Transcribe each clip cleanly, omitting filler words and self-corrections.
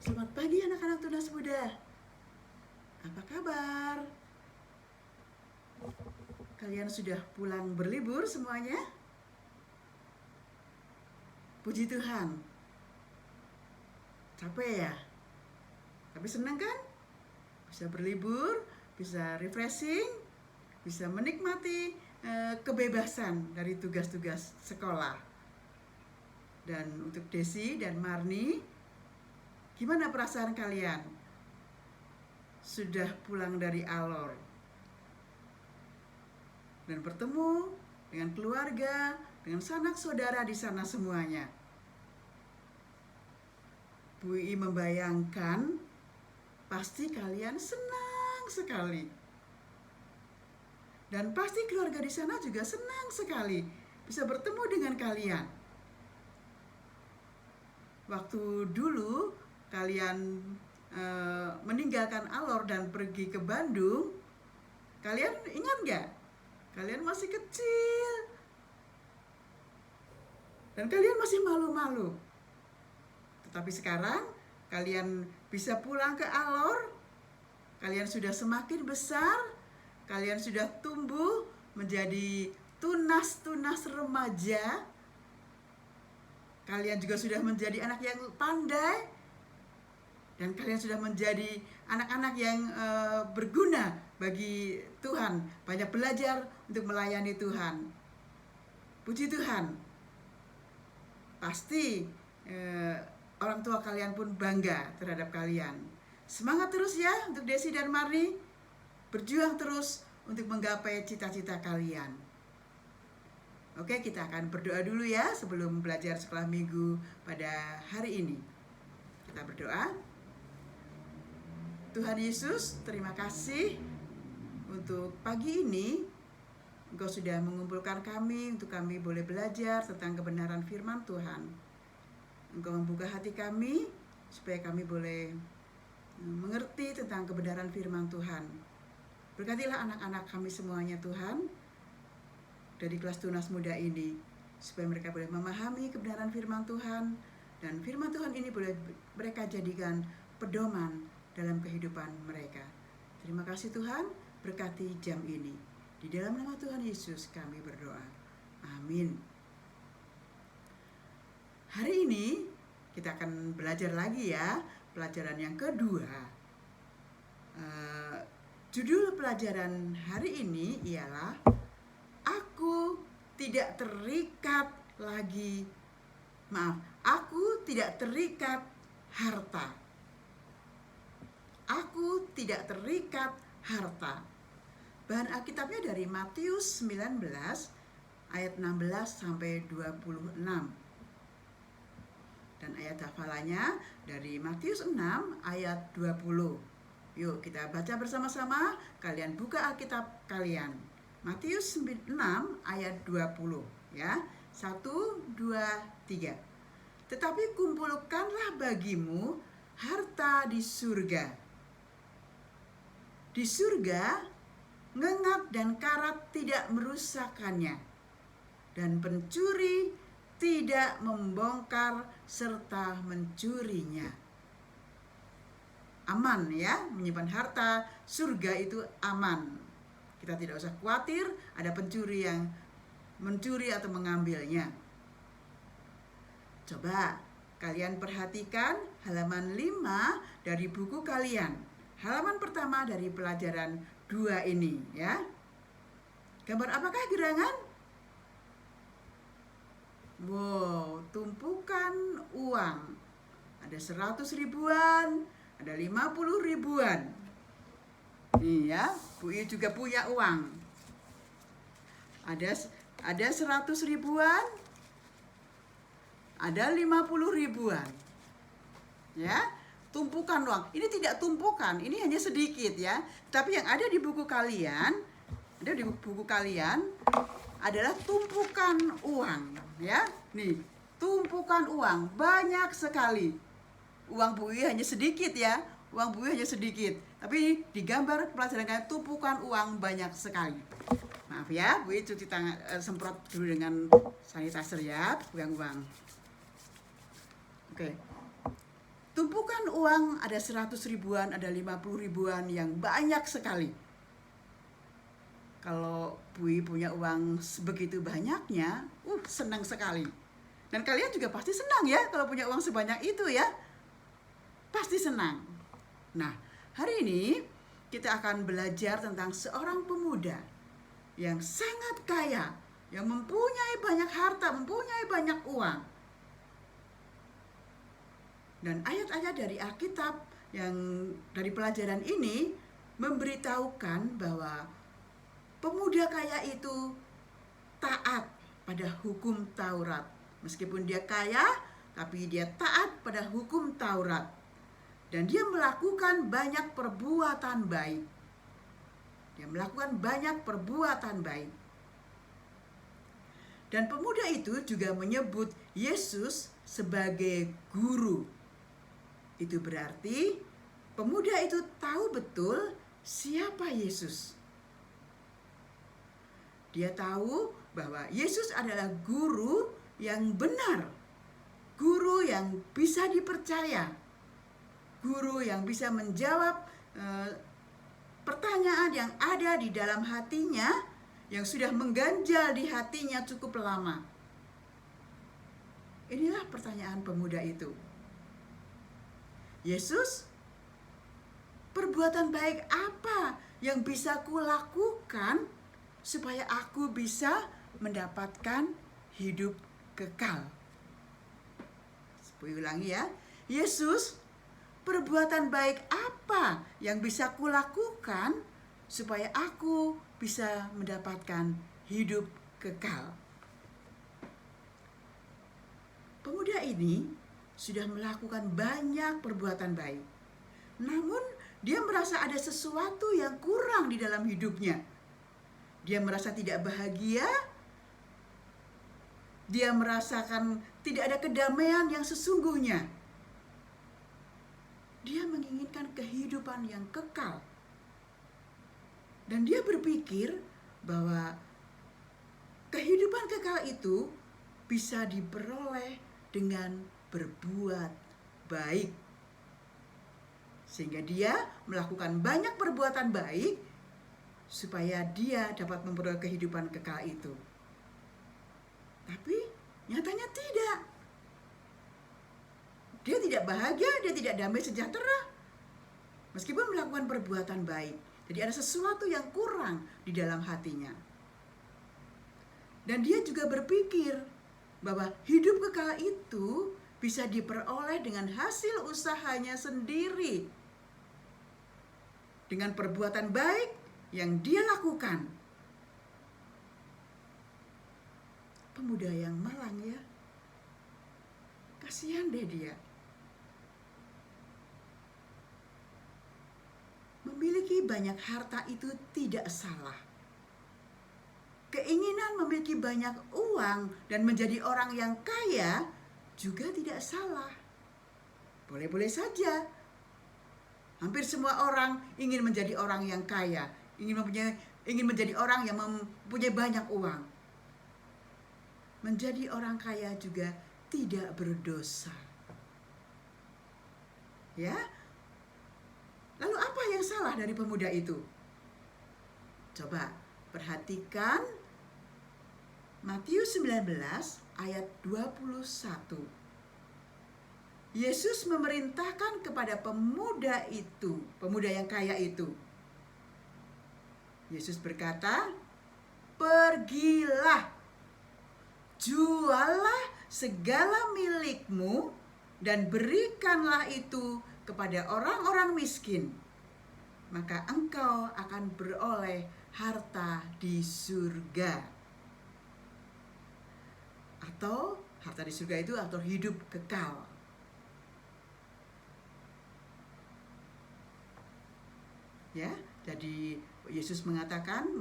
Selamat pagi anak-anak Tunas Muda. Apa kabar? Kalian sudah pulang berlibur semuanya? Puji Tuhan. Capek ya? Tapi senang kan? Bisa berlibur, bisa refreshing, bisa menikmati kebebasan dari tugas-tugas sekolah. Dan untuk Desi dan Marni, gimana perasaan kalian? Sudah pulang dari Alor dan bertemu dengan keluarga, dengan sanak saudara di sana semuanya. Bu I membayangkan pasti kalian senang sekali. Dan pasti keluarga di sana juga senang sekali bisa bertemu dengan kalian. Waktu dulu kalian meninggalkan Alor dan pergi ke Bandung, kalian ingat nggak? Kalian masih kecil dan kalian masih malu-malu. Tetapi sekarang kalian bisa pulang ke Alor, kalian sudah semakin besar, kalian sudah tumbuh menjadi tunas-tunas remaja, kalian juga sudah menjadi anak yang pandai, dan kalian sudah menjadi anak-anak yang berguna bagi Tuhan, banyak belajar untuk melayani Tuhan. Puji Tuhan. Pasti orang tua kalian pun bangga terhadap kalian. Semangat terus ya untuk Desi dan Marni. Berjuang terus untuk menggapai cita-cita kalian. Oke, kita akan berdoa dulu ya sebelum belajar sekolah minggu pada hari ini. Kita berdoa. Tuhan Yesus, terima kasih untuk pagi ini. Engkau sudah mengumpulkan kami untuk kami boleh belajar tentang kebenaran firman Tuhan. Engkau membuka hati kami supaya kami boleh mengerti tentang kebenaran firman Tuhan. Berkatilah anak-anak kami semuanya Tuhan, dari kelas Tunas Muda ini, supaya mereka boleh memahami kebenaran firman Tuhan, dan firman Tuhan ini boleh mereka jadikan pedoman dalam kehidupan mereka. Terima kasih Tuhan, berkati jam ini. Di dalam nama Tuhan Yesus kami berdoa. Amin. Hari ini kita akan belajar lagi ya, pelajaran yang kedua. Judul pelajaran hari ini ialah Aku tidak terikat harta. Aku tidak terikat harta. Bahan Alkitabnya dari Matius 19 ayat 16 sampai 26. Dan ayat hafalannya dari Matius 6 ayat 20. Yuk kita baca bersama-sama, kalian buka Alkitab kalian. Matius 6 ayat 20 ya. 1, 2, 3. Tetapi kumpulkanlah bagimu harta di surga. Di surga ngengat dan karat tidak merusakkannya, dan pencuri tidak membongkar serta mencurinya. Aman ya, menyimpan harta surga itu aman. Kita tidak usah khawatir ada pencuri yang mencuri atau mengambilnya. Coba kalian perhatikan halaman 5 dari buku kalian. Halaman pertama dari pelajaran 2 ini ya. Gambar apakah gerangan? Wow, tumpukan uang. Ada 100 ribuan, ada 50 ribuan. Nih ya, Bu I juga punya uang. Ada 100 ribuan, ada 50 ribuan. Ya, tumpukan uang. Ini tidak tumpukan, ini hanya sedikit ya. Tapi yang ada di buku kalian, adalah tumpukan uang ya. Nih, tumpukan uang banyak sekali. Uang Bu I hanya sedikit ya. Uang Bu I hanya sedikit. Tapi di gambar pelajaran kalian tumpukan uang banyak sekali. Maaf ya, Bu I cuci tangan, semprot dulu dengan sanitizer ya, pegang uang. Oke. tumpukan uang, ada 100 ribuan, ada 50 ribuan, yang banyak sekali. Kalau Bui punya uang sebegitu banyaknya, senang sekali. Dan kalian juga pasti senang ya kalau punya uang sebanyak itu ya. Pasti senang. Nah, hari ini kita akan belajar tentang seorang pemuda yang sangat kaya, yang mempunyai banyak harta, mempunyai banyak uang. Dan ayat-ayat dari Alkitab yang dari pelajaran ini memberitahukan bahwa pemuda kaya itu taat pada hukum Taurat. Meskipun dia kaya, tapi dia taat pada hukum Taurat. Dan dia melakukan banyak perbuatan baik. Dia melakukan banyak perbuatan baik. Dan pemuda itu juga menyebut Yesus sebagai guru. Itu berarti pemuda itu tahu betul siapa Yesus. Dia tahu bahwa Yesus adalah guru yang benar, guru yang bisa dipercaya, guru yang bisa menjawab pertanyaan yang ada di dalam hatinya, yang sudah mengganjal di hatinya cukup lama. Inilah pertanyaan pemuda itu. Yesus, perbuatan baik apa yang bisa kulakukan supaya aku bisa mendapatkan hidup kekal? Saya ulangi ya. Yesus, perbuatan baik apa yang bisa kulakukan supaya aku bisa mendapatkan hidup kekal? Pemuda ini sudah melakukan banyak perbuatan baik. Namun dia merasa ada sesuatu yang kurang di dalam hidupnya. Dia merasa tidak bahagia. Dia merasakan tidak ada kedamaian yang sesungguhnya. Dia menginginkan kehidupan yang kekal. Dan dia berpikir bahwa kehidupan kekal itu bisa diperoleh dengan berbuat baik. Sehingga dia melakukan banyak perbuatan baik supaya dia dapat memperoleh kehidupan kekal itu. Tapi nyatanya tidak. Dia tidak bahagia, dia tidak damai sejahtera meskipun melakukan perbuatan baik. Jadi ada sesuatu yang kurang di dalam hatinya. Dan dia juga berpikir bahwa hidup kekal itu bisa diperoleh dengan hasil usahanya sendiri, dengan perbuatan baik yang dia lakukan. Pemuda yang malang ya. Kasihan deh dia. Memiliki banyak harta itu tidak salah. Keinginan memiliki banyak uang dan menjadi orang yang kaya juga tidak salah. Boleh-boleh saja. Hampir semua orang ingin menjadi orang yang kaya, ingin menjadi orang yang mempunyai banyak uang. Menjadi orang kaya juga tidak berdosa. Ya. Lalu apa yang salah dari pemuda itu? Coba perhatikan Matius 19 ayat 21. Yesus memerintahkan kepada pemuda itu, pemuda yang kaya itu. Yesus berkata, "Pergilah, jualah segala milikmu dan berikanlah itu kepada orang-orang miskin. Maka engkau akan beroleh harta di surga." Atau harta di surga itu atau hidup kekal. Ya, jadi Yesus mengatakan,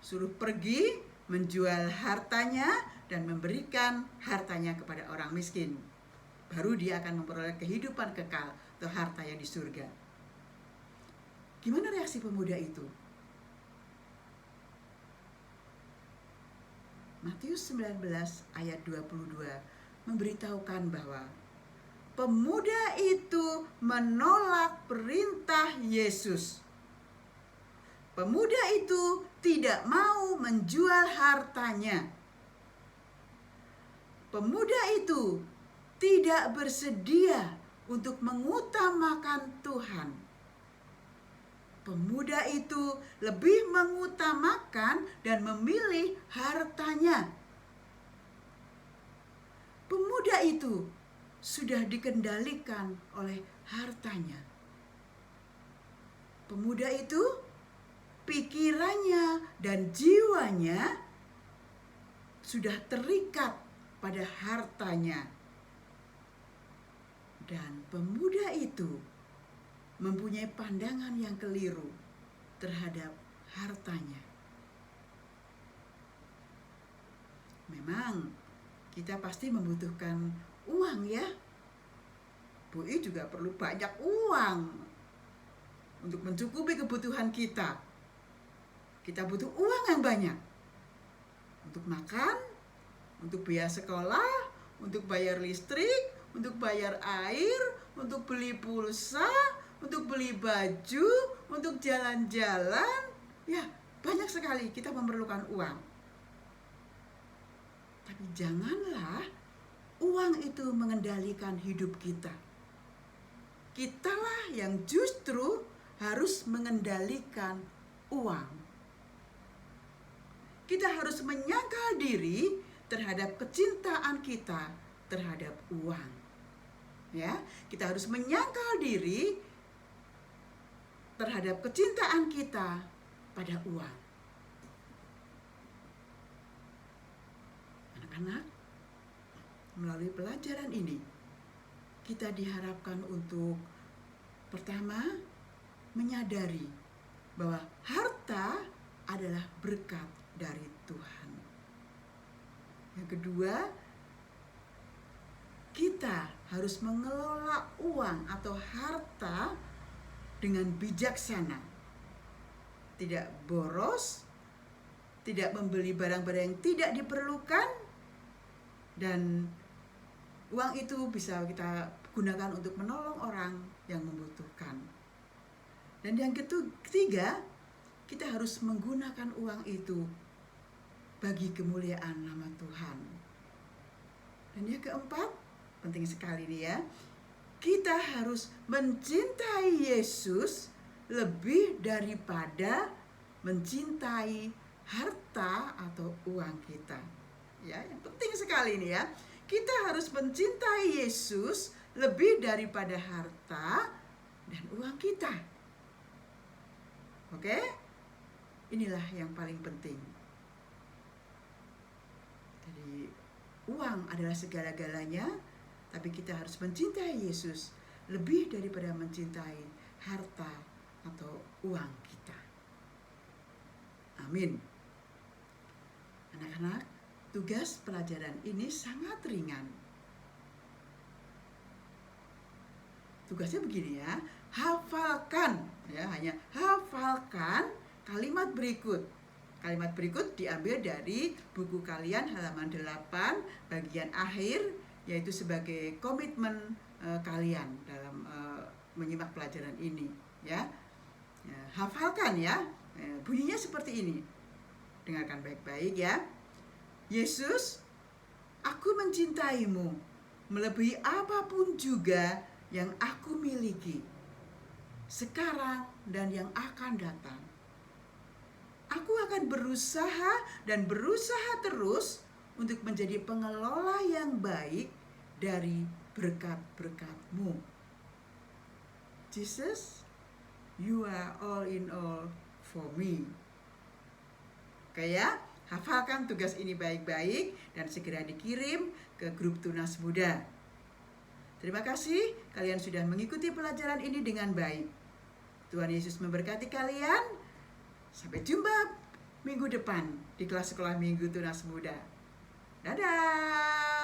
suruh pergi, menjual hartanya dan memberikan hartanya kepada orang miskin. Baru dia akan memperoleh kehidupan kekal atau harta yang di surga. Gimana reaksi pemuda itu? Matius 19 ayat 22 memberitahukan bahwa pemuda itu menolak perintah Yesus. Pemuda itu tidak mau menjual hartanya. Pemuda itu tidak bersedia untuk mengutamakan Tuhan. Pemuda itu lebih mengutamakan dan memilih hartanya. Pemuda itu sudah dikendalikan oleh hartanya. Pemuda itu pikirannya dan jiwanya sudah terikat pada hartanya. Dan pemuda itu mempunyai pandangan yang keliru terhadap hartanya. Memang kita pasti membutuhkan uang ya. Bu I juga perlu banyak uang untuk mencukupi kebutuhan kita. Kita butuh uang yang banyak untuk makan, untuk biaya sekolah, untuk bayar listrik, untuk bayar air, untuk beli pulsa, untuk beli baju, untuk jalan-jalan. Ya, banyak sekali kita memerlukan uang. Tapi janganlah uang itu mengendalikan hidup kita. Kitalah yang justru harus mengendalikan uang. Kita harus menyangkal diri terhadap kecintaan kita terhadap uang. Ya, kita harus menyangkal diri terhadap kecintaan kita pada uang. Anak-anak, melalui pelajaran ini kita diharapkan untuk pertama menyadari bahwa harta adalah berkat dari Tuhan. Yang kedua, kita harus mengelola uang atau harta dengan bijaksana. Tidak boros, tidak membeli barang-barang yang tidak diperlukan, dan uang itu bisa kita gunakan untuk menolong orang yang membutuhkan. Dan yang ketiga, kita harus menggunakan uang itu bagi kemuliaan nama Tuhan. Dan yang keempat, penting sekali nih ya, kita harus mencintai Yesus lebih daripada mencintai harta atau uang kita. Ya, yang penting sekali nih ya, kita harus mencintai Yesus lebih daripada harta dan uang kita. Oke? Inilah yang paling penting. Jadi uang adalah segala-galanya, tapi kita harus mencintai Yesus lebih daripada mencintai harta atau uang kita. Amin. Anak-anak, tugas pelajaran ini sangat ringan. Tugasnya begini ya, hafalkan ya, hanya hafalkan kalimat berikut. Kalimat berikut diambil dari buku kalian halaman 8 bagian akhir, yaitu sebagai komitmen kalian dalam menyimak pelajaran ini ya. Hafalkan ya. Bunyinya seperti ini. Dengarkan baik-baik ya. Yesus, aku mencintaimu melebihi apapun juga yang aku miliki sekarang dan yang akan datang. Aku akan berusaha dan berusaha terus untuk menjadi pengelola yang baik dari berkat-berkat-Mu. Jesus, you are all in all for me. Oke ya, hafalkan tugas ini baik-baik dan segera dikirim ke grup Tunas Muda. Terima kasih kalian sudah mengikuti pelajaran ini dengan baik. Tuhan Yesus memberkati kalian. Sampai jumpa minggu depan di kelas sekolah minggu Tunas Muda. Dadah.